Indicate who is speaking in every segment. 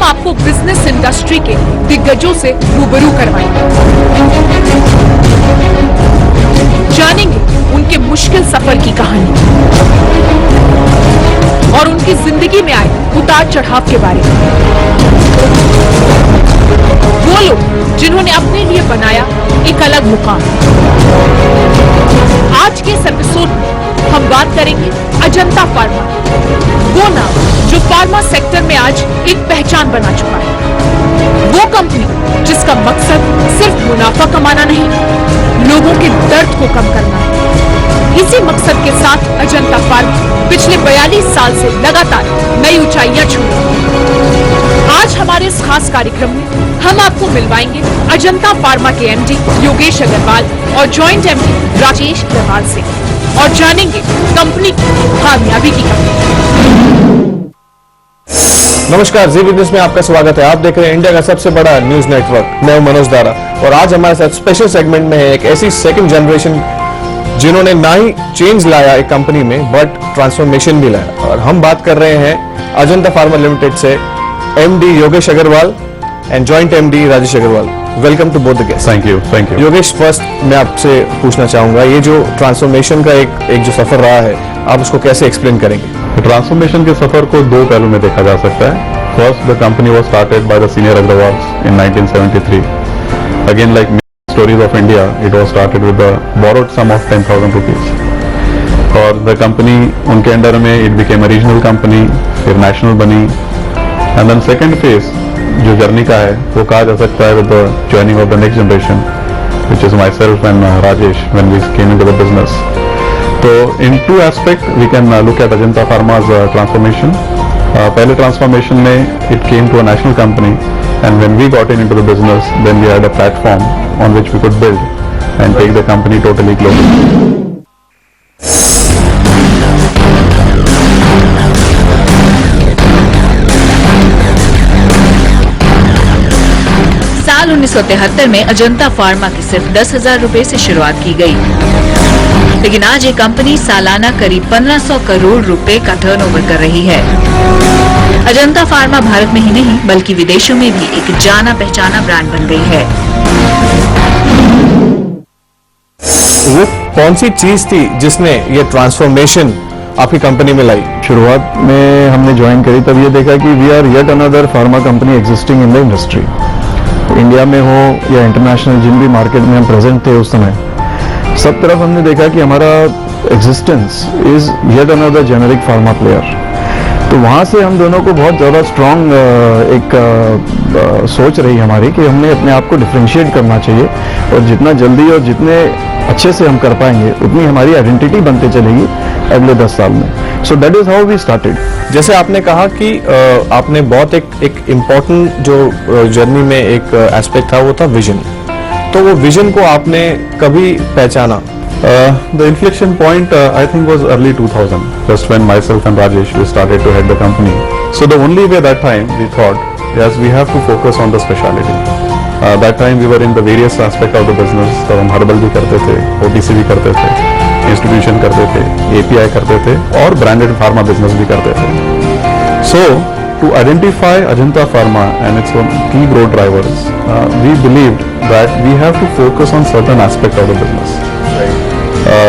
Speaker 1: आपको business industry के दिग्गजों से रूबरू करवाएंगे। जानेंगे उनके मुश्किल सफर की कहानी और उनकी जिंदगी में आए उतार चढ़ाव के बारे में। वो लोग जिन्होंने अपने लिए बनाया एक अलग मुकाम। आज के इस एपिसोड में हम बात करेंगे अजंता फार्मा, वो नाम जो फार्मा सेक्टर में आज एक पहचान बना चुका है। वो कंपनी जिसका मकसद सिर्फ मुनाफा कमाना नहीं, लोगों के दर्द को कम करना है। इसी मकसद के साथ अजंता फार्मा पिछले 42 साल से लगातार नई ऊंचाइयां छू रही है। आज हमारे इस खास कार्यक्रम में हम आपको मिलवाएंगे अजंता फार्मा के एमडी योगेश अग्रवाल और जॉइंट एमडी राजेश अग्रवाल से और जानेंगे कंपनी की कामयाबी की कहानी।
Speaker 2: नमस्कार, जी बिजनेस में आपका स्वागत है। आप देख रहे हैं इंडिया का सबसे बड़ा न्यूज नेटवर्क। मैं हूं मनोज दारा और आज हमारे साथ स्पेशल सेगमेंट में है एक ऐसी सेकंड जनरेशन जिन्होंने ना ही चेंज लाया एक कंपनी में बट ट्रांसफॉर्मेशन भी लाया। और हम बात कर रहे हैं अजंता फार्मा लिमिटेड से MD Yogesh Agarwal and joint MD Rajesh Agarwal. Welcome to both the guest.
Speaker 3: Thank you.
Speaker 2: Yogesh, first मैं आपसे पूछना चाहूंगा, ये जो ट्रांसफॉर्मेशन का एक जो सफर रहा है, आप उसको कैसे एक्सप्लेन करेंगे?
Speaker 3: ट्रांसफॉर्मेशन के सफर को दो पहलू में देखा जा सकता है। First, the company was started by the senior Agarwals in 1973। Again like stories of India, it was started with the borrowed sum of 10,000 rupees और द कंपनी उनके अंडर में it became a regional company, फिर national बनी। And then second phase जो journey का है वो कहा जा सकता है with the joining of the next generation which is myself and Rajesh when we came into the business. तो in two aspect we can look at Ajanta pharma's transformation. पहले ट्रांसफॉर्मेशन में it came to a national company and when we got into the business then we had a platform on which we could build and take the company totally global.
Speaker 4: साल 1973 में Ajanta pharma की सिर्फ 10,000 रुपए से शुरुआत की गई, लेकिन आज ये कंपनी सालाना करीब 1500 करोड़ रुपए का टर्नओवर कर रही है। अजंता फार्मा भारत में ही नहीं बल्कि विदेशों में भी एक जाना पहचाना ब्रांड बन गई है।
Speaker 2: वो कौन सी चीज थी जिसने ये ट्रांसफॉर्मेशन आपकी कंपनी में लाई?
Speaker 5: शुरुआत में हमने ज्वाइन करी तब ये देखा कि we are yet another pharma company existing in the industry. India में हो या इंटरनेशनल जिन भी मार्केट में हम प्रेजेंट थे उस समय, सब तरफ हमने देखा कि हमारा existence is yet another generic pharma player. तो वहाँ से हम दोनों को बहुत ज़्यादा स्ट्रॉन्ग एक सोच रही हमारी कि हमने अपने आप को डिफ्रेंशिएट करना चाहिए और जितना जल्दी और जितने अच्छे से हम कर पाएंगे उतनी हमारी आइडेंटिटी बनते चलेगी अगले 10 साल में। So that is how we started.
Speaker 2: जैसे आपने कहा कि आपने बहुत एक इम्पोर्टेंट जो जर्नी में एक एस्पेक्ट था वो था विजन। तो वो विजन को आपने कभी पहचाना?
Speaker 3: The inflection point I think was early 2000, just when myself and Rajesh we started to head the company. So the only way that time we thought, yes, we have to focus on the specialty. That time we were in the various aspect of the business. तो हम herbal भी करते थे, OTC भी करते थे, institution करते थे, API करते थे और ब्रांडेड फार्मा बिजनेस भी करते थे। So to identify Ajanta Pharma and its key growth drivers, we believed that we have to focus on certain aspect of the business.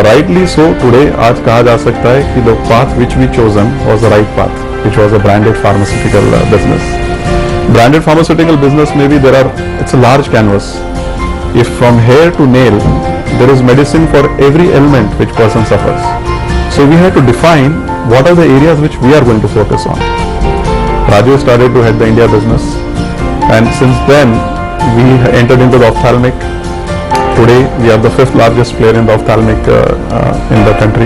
Speaker 3: Rightly so, today आज कहा जा सकता है कि the path which we chosen was the right path, which was a branded pharmaceutical business. Branded pharmaceutical business, maybe it's a large canvas. If from hair to nail, there is medicine for every ailment which person suffers. So we have to define what are the areas which we are going to focus on. Rajesh started to head the India business, and since then we entered into the ophthalmic. Today we are the 5th largest player in the ophthalmic in the country.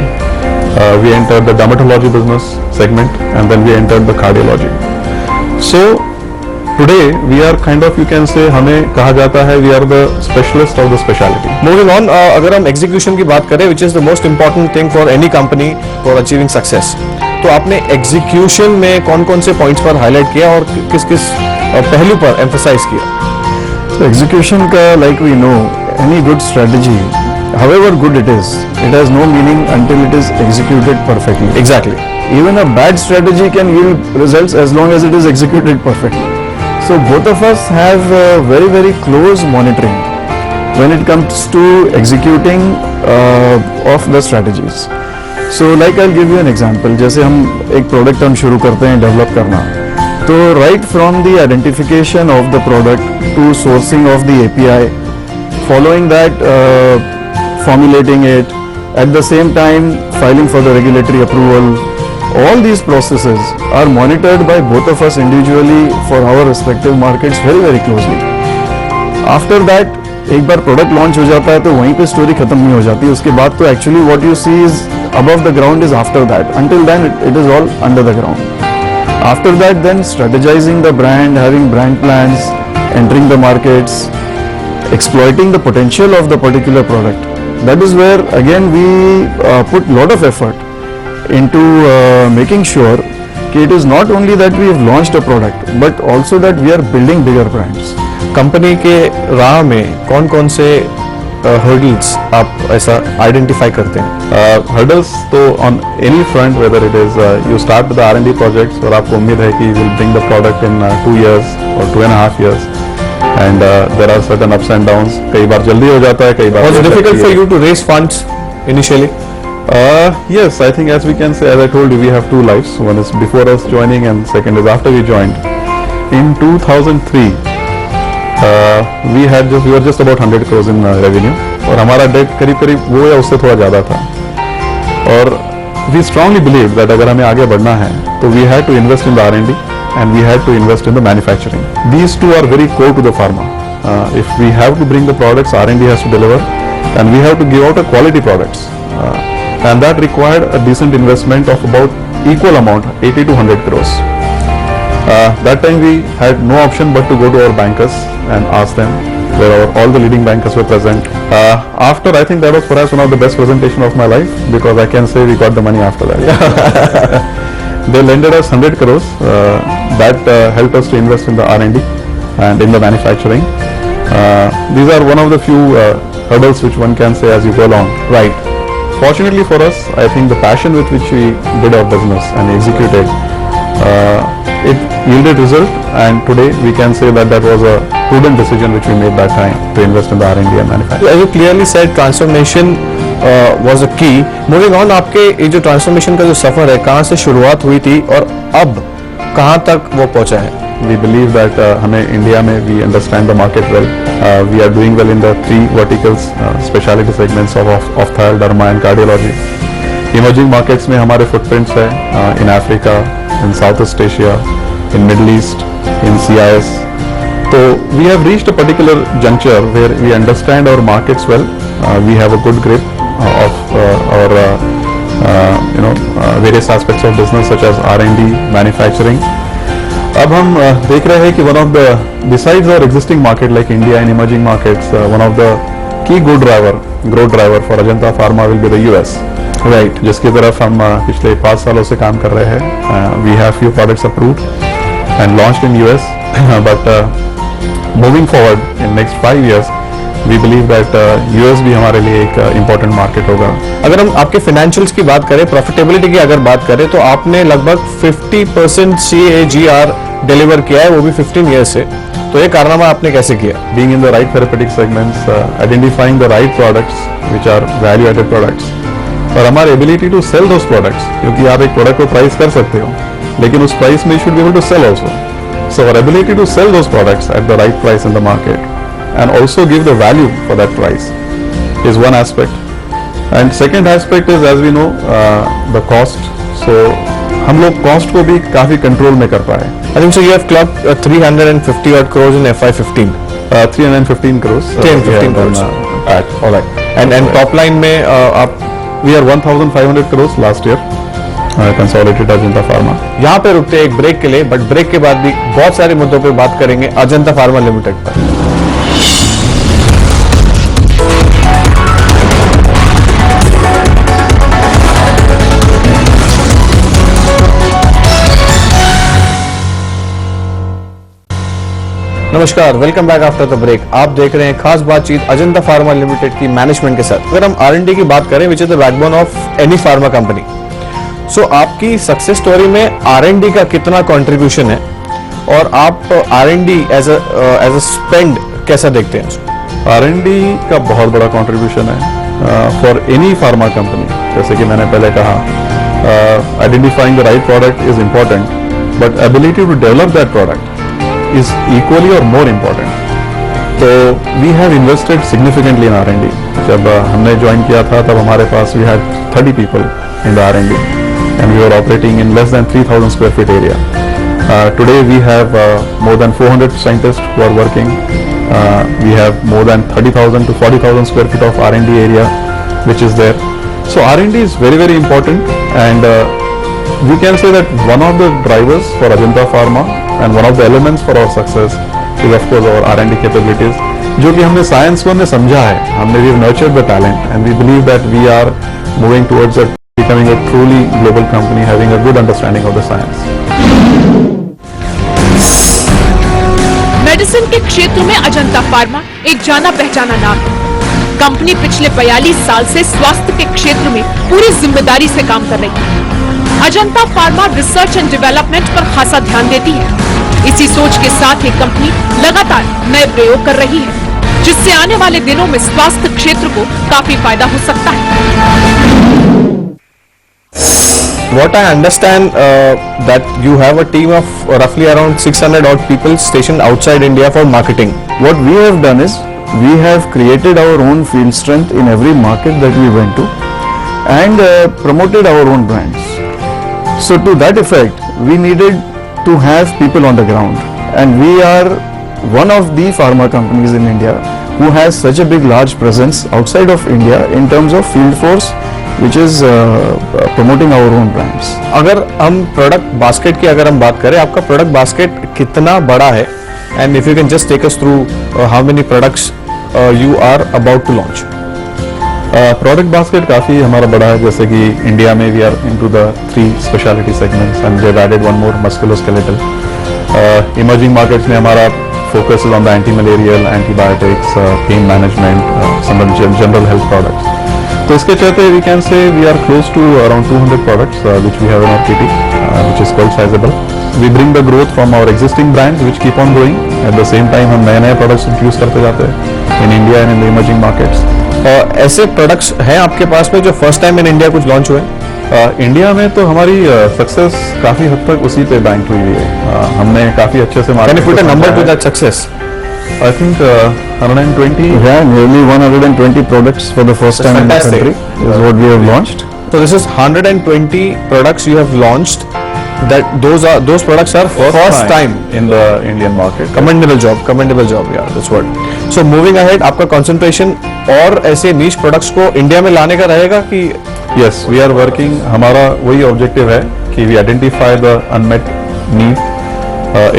Speaker 3: We entered the dermatology business segment and then we entered the cardiology. So today we are kind of, you can say, हमें कहा जाता है we are the specialist of the specialty.
Speaker 2: Moving on, अगर हम execution की बात करें, which is the most important thing for any company for achieving success, तो आपने एग्जीक्यूशन में कौन कौन से पॉइंट्स पर हाईलाइट किया और किस किस पहलू पर एम्फसाइज किया?
Speaker 5: तो एग्जीक्यूशन का, like we know, any good strategy, however good it has no meaning until it is executed perfectly.
Speaker 2: Exactly.
Speaker 5: Even a bad strategy can yield results as long as it is executed perfectly. So both of us have very very close monitoring when it comes to executing of the strategies. So like I'll give you an example. जैसे हम एक product हम शुरू करते हैं develop करना, तो right from the identification of the product to sourcing of the API, following that formulating it, at the same time filing for the regulatory approval, all these processes are monitored by both of us individually for our respective markets very very closely. After that एक बार product launch हो जाता है तो वहीं पे story खत्म नहीं हो जाती, उसके बाद तो actually what you see is above the ground is after that. Until then it is all under the ground. After that then strategizing the brand, having brand plans, entering the markets, exploiting the potential of the particular product. That is where again we put lot of effort into making sure that it is not only that we have launched a product but also that we are building bigger brands.
Speaker 2: Company के राह में कौन कौन से hurdles आप ऐसा identify करते हैं?
Speaker 3: hurdles तो on any front, whether it is you start with the R&D projects और आपको उम्मीद है कि you will bring the product in 2 years or 2.5 years, and there are certain ups and downs. कई बार जल्दी हो जाता है, कई बार
Speaker 2: Was it difficult for you to raise funds initially?
Speaker 3: Yes, I think as we can say, as I told you, we have two lives. One is before us joining and second is after we joined. In 2003, we were just about 100 crores in revenue और हमारा debt करीब वो या उससे थोड़ा ज़्यादा था, और we strongly believed that अगर हमें आगे बढ़ना है तो we had to invest in the R&D and we had to invest in the manufacturing. These two are very core to the pharma. If we have to bring the products, R&D has to deliver and we have to give out a quality products. And that required a decent investment of about equal amount, 80 to 100 crores. That time we had no option but to go to our bankers and ask them, where all the leading bankers were present. After, I think that was perhaps one of the best presentation of my life, because I can say we got the money after that. They lended us 100 crores. That helped us to invest in the R&D and in the manufacturing. These are one of the few hurdles which one can say as you go along.
Speaker 2: Right.
Speaker 3: Fortunately for us, I think the passion with which we did our business and executed, it yielded result, and today we can say that that was a prudent decision which we made that time to invest in the R&D and manufacturing.
Speaker 2: As you clearly said, transformation was a key. Moving on, आपके ये जो transformation का जो सफर है, कहाँ से शुरुआत हुई थी और अब कहाँ तक वो पहुँचा है?
Speaker 3: We believe that हमें इंडिया में we understand the market well. We are doing well in the 3 verticals, specialty segments of ophthalmology, derma and cardiology. Emerging markets में हमारे footprints है in Africa, in Southeast Asia, in Middle East, in CIS. So we have reached a particular juncture where we understand our markets well. We have a good grip of our various aspects of business such as R&D, manufacturing. अब हम देख रहे हैं कि one of the, besides our existing market like India and emerging markets, one of the key growth driver for Ajanta Pharma will be the US. Right. जिसकी तरफ हम पिछले 5 सालों से काम कर रहे हैं. We have few products approved and launched in US, but moving forward in next 5 years, we believe that US भी हमारे लिए एक important market होगा.
Speaker 2: अगर हम आपके फाइनेंशियल्स की बात करें, प्रॉफिटेबिलिटी की अगर बात करें, तो आपने लगभग 50% CAGR डिलीवर किया है, वो भी 15 ईयर्स से. तो ये कारनामा आपने कैसे किया?
Speaker 3: Being in the right therapeutic segments, identifying the right products which are value added products, और हमारी ability to sell those products, क्योंकि आप एक प्रोडक्ट को प्राइस कर सकते हो लेकिन उस प्राइस में you should be able to sell also. So our ability to sell those products at the right price in the market and also give the value for that price is one aspect. And second aspect is, as we know, the cost. So हम लोग cost को भी काफी control में कर पाए.
Speaker 2: I think so you have clocked 350 odd crores in FY15.
Speaker 3: 315 crores.
Speaker 2: 315 crores.
Speaker 3: All right.
Speaker 2: And top line में आप
Speaker 3: We are 1,500 crores last year. Consolidated Ajanta Pharma.
Speaker 2: यहाँ पे रुकते हैं एक ब्रेक के लिए, बट ब्रेक के बाद भी बहुत सारे मुद्दों पे बात करेंगे अजंता फार्मा लिमिटेड पर. नमस्कार, welcome back after the break. आप देख रहे हैं खास बातचीत अजंता फार्मा लिमिटेड की मैनेजमेंट के साथ. अगर हम R&D की बात करें, which is the backbone of any pharma company, so आपकी सक्सेस स्टोरी में R&D का कितना कंट्रीब्यूशन है और आप R&D एज अ स्पेंड कैसा देखते हैं उसको?
Speaker 3: R&D का बहुत बड़ा कंट्रीब्यूशन है फॉर एनी फार्मा कंपनी. जैसे कि मैंने पहले कहा, identifying the right product is important, but ability to develop that product is equally और मोर इम्पोर्टेंट. तो we have invested significantly in R&D. जब हमने ज्वाइन किया था तब हमारे पास we had 30 people in the R&D and we were operating in less than 3,000 square feet area. Today we have more than 400 scientists who are working. We have more than 30,000 to 40,000 square feet of R&D area which is there. So R&D is very, very important, and we can say that one of the drivers for Ajanta Pharma and one of the elements for our success is of course our R&D capabilities, जो कि हमने science को हमने समझा है, हमने we have nurtured the talent and we believe that we are moving towards becoming a truly global company having a good understanding of the science.
Speaker 1: Medicine के क्षेत्र में अजंता फार्मा एक जाना पहचाना नाम है. कंपनी पिछले 42 साल से स्वास्थ्य के क्षेत्र में पूरी जिम्मेदारी से काम कर रही है. Ajanta pharma research and development पर खासा ध्यान देती है. इसी सोच के साथ ये कंपनी लगातार नए प्रयोग कर रही है, जिससे आने वाले दिनों में स्वास्थ्य क्षेत्र को काफी फायदा हो सकता है.
Speaker 2: What I understand that you have a team of roughly around 600 odd people stationed outside India for marketing.
Speaker 5: What we have done is we have created our own field strength in every market that we went to and promoted our own brands. So to that effect, we needed to have people on the ground, and we are one of the pharma companies in India who has such a big large presence outside of India in terms of field force which is promoting our own brands.
Speaker 2: अगर हम product basket की अगर हम बात करें, आपका product basket कितना बड़ा है, and if you can just take us through how many products you are about to launch.
Speaker 3: Product basket काफ़ी हमारा बड़ा है. जैसे कि इंडिया में we are into the 3 speciality segments and we have added one more musculoskeletal. Emerging markets में हमारा focus is on the anti malarial, antibiotics, pain management, some general health products. तो इसके चलते we can say we are close to around 200 products which we have in our kitty, which is quite sizable. We bring the growth from our existing brands which keep on growing. At the same time हम नए products introduce करते जाते हैं in India and in the emerging markets.
Speaker 2: ऐसे products हैं आपके पास में जो फर्स्ट टाइम इन इंडिया कुछ लॉन्च हुए?
Speaker 3: इंडिया में तो हमारी सक्सेस काफी हद तक उसी पे बैंक हुई है. हमने काफी अच्छे से
Speaker 2: Can you put a number to that success?
Speaker 3: I think 120.
Speaker 5: Yeah, nearly 120 products for the first time in the
Speaker 2: fantastic.
Speaker 5: country is what we have launched.
Speaker 2: So this is 120 products you have launched. That those products are first time
Speaker 3: in the Indian market.
Speaker 2: commendable job, yeah, that's what. So moving ahead, आपका concentration और ऐसे niche products को India में लाने का रहेगा कि?
Speaker 3: Yes, we are working. हमारा वही objective है कि we identify the unmet need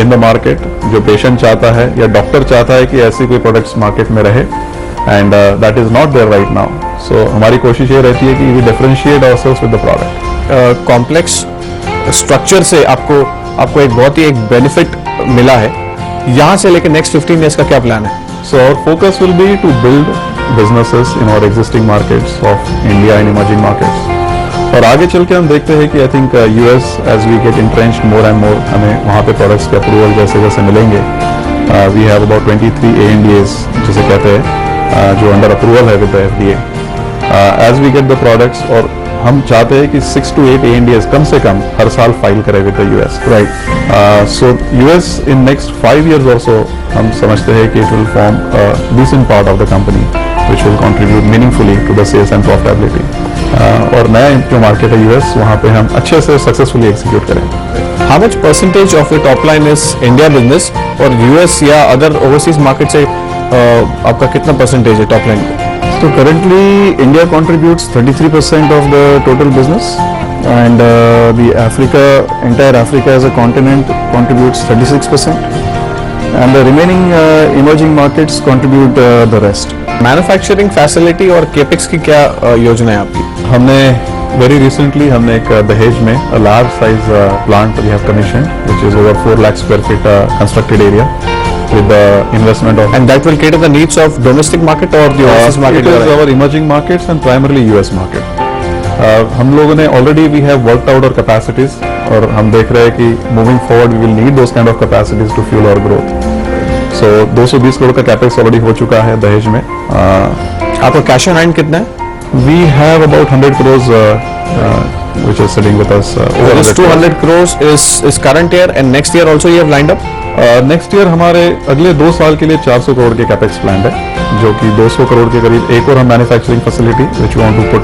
Speaker 3: in the market. जो पेशेंट चाहता है या डॉक्टर चाहता है कि ऐसी कोई प्रोडक्ट्स मार्केट में रहे, and that is not there right now. So हमारी कोशिश ये रहती है कि we differentiate ourselves with the product.
Speaker 2: Complex structure से आपको एक बहुत ही एक बेनिफिट मिला है. यहाँ से लेकर नेक्स्ट 15 years का क्या प्लान है?
Speaker 3: So our focus will be to build businesses in our existing markets of India and emerging markets. और आगे चल के हम देखते हैं कि I think US as we get entrenched more and more, हमें वहाँ पे प्रोडक्ट्स के अप्रूवल जैसे जैसे मिलेंगे. वी हैव अबाउट 23 ANDAs जिसे कहते हैं जो अंडर अप्रूवल है with the FDA. As we get the products, और हम चाहते हैं कि 6 to 8 ANDAs कम से कम हर साल फाइल करें with the US. Right. So US in next 5 years और सो हम समझते हैं कि it will form decent part of the company which will contribute meaningfully to the sales and profitability. और नया जो मार्केट है यूएस, वहाँ पे हम अच्छे से सक्सेसफुली एग्जीक्यूट करें.
Speaker 2: How much percentage of your top line is India business और US या other overseas market से आपका कितना percentage है top line?
Speaker 5: So currently India contributes 33% of the total business, and the entire Africa as a continent contributes 36%, and the remaining emerging markets contribute the rest.
Speaker 2: Manufacturing facility और capex की क्या योजना है आपकी?
Speaker 3: हमने वेरी रिसेंटली हमने एक दहेज में a large size plant we have commissioned which is over 4 lakh square feet constructed area with the investment of,
Speaker 2: and that will cater the needs of domestic market or the overseas market?
Speaker 3: It is our emerging markets and primarily US market. हम लोगों ने already we have worked out our capacities और हम देख रहे हैं कि moving forward we will need those kind of capacities to fuel our growth. So 220 crore का कैपेक्स ऑलरेडी हो चुका है दहेज में।
Speaker 2: आपका कैश ऑन हैंड कितना है?
Speaker 3: We have about 100 crores which is sitting with us. Over
Speaker 2: This 200 crores is current year and next year also you have lined up?
Speaker 3: Next year हमारे अगले 2 साल के लिए 400 करोड़ के कैपेक्स प्लान है, जो कि 200 करोड़ के करीब। एक और हम manufacturing facility which we want to put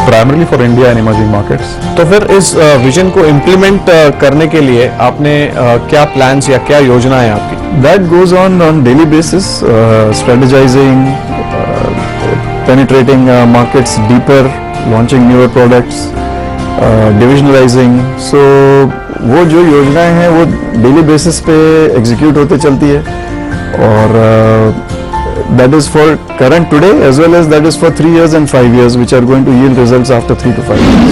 Speaker 3: primarily for India and emerging markets.
Speaker 2: तो फिर इस विजन को इम्प्लीमेंट करने के लिए आपने क्या प्लान्स या क्या योजना है आपकी?
Speaker 5: That goes on daily basis, strategizing, penetrating markets deeper, launching newer products, divisionalizing. So वो जो योजनाएं हैं वो डेली बेसिस पे एग्जीक्यूट होते चलती है, और that is for current today as well as that is for 3 years and 5 years, which are going to yield results after 3 to 5 years.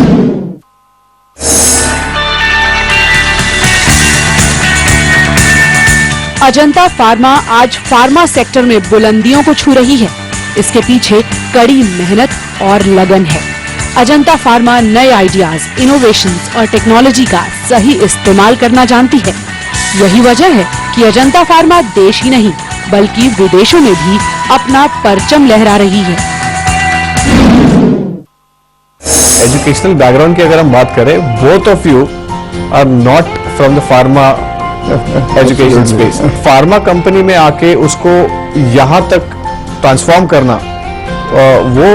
Speaker 6: Ajanta pharma आज फार्मा सेक्टर में बुलंदियों को छू रही है। इसके पीछे कड़ी मेहनत और लगन है। अजंता फार्मा नए आइडियाज, इनोवेशंस और टेक्नोलॉजी का सही इस्तेमाल करना जानती है। यही वजह है कि अजंता फार्मा देश ही नहीं बल्कि विदेशों में भी अपना परचम लहरा रही है।
Speaker 2: एजुकेशनल बैकग्राउंड की अगर हम बात करें, both of you are not from the pharma education space. Pharma company में आके उसको यहाँ तक ट्रांसफॉर्म करना, वो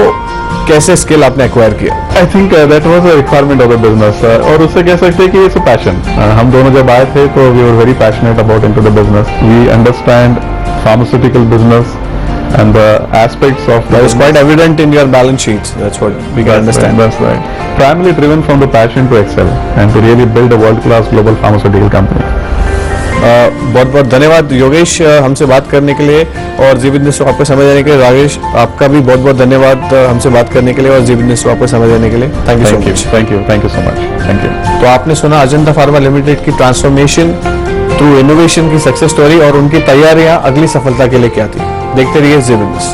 Speaker 2: कैसे स्किल आपने एक्वायर किया?
Speaker 3: I think that was a requirement of the business, और उससे कह सकते हैं कि इट्स अ पैशन। हम दोनों जब आए थे तो we were very passionate about into the business. We understand pharmaceutical business and the aspects of
Speaker 2: That is quite evident in your balance sheets. That's what we can understand.
Speaker 3: That's right. Primarily driven from the passion to excel and to really build a world-class global pharmaceutical company.
Speaker 2: बहुत बहुत धन्यवाद योगेश हमसे बात करने के लिए और जी business को आपको समझ आने के लिए। राजेश, आपका भी बहुत बहुत धन्यवाद हमसे बात करने के लिए और जी बिजनेस को आपको समझ आने के लिए। Thank you so much.
Speaker 3: Thank you so much. Thank you.
Speaker 2: तो आपने सुना अजंता फार्मा लिमिटेड की ट्रांसफॉर्मेशन थ्रू इनोवेशन की सक्सेस स्टोरी और उनकी तैयारियां अगली सफलता के लिए क्या थी। देखते रहिए जी बिजनेस।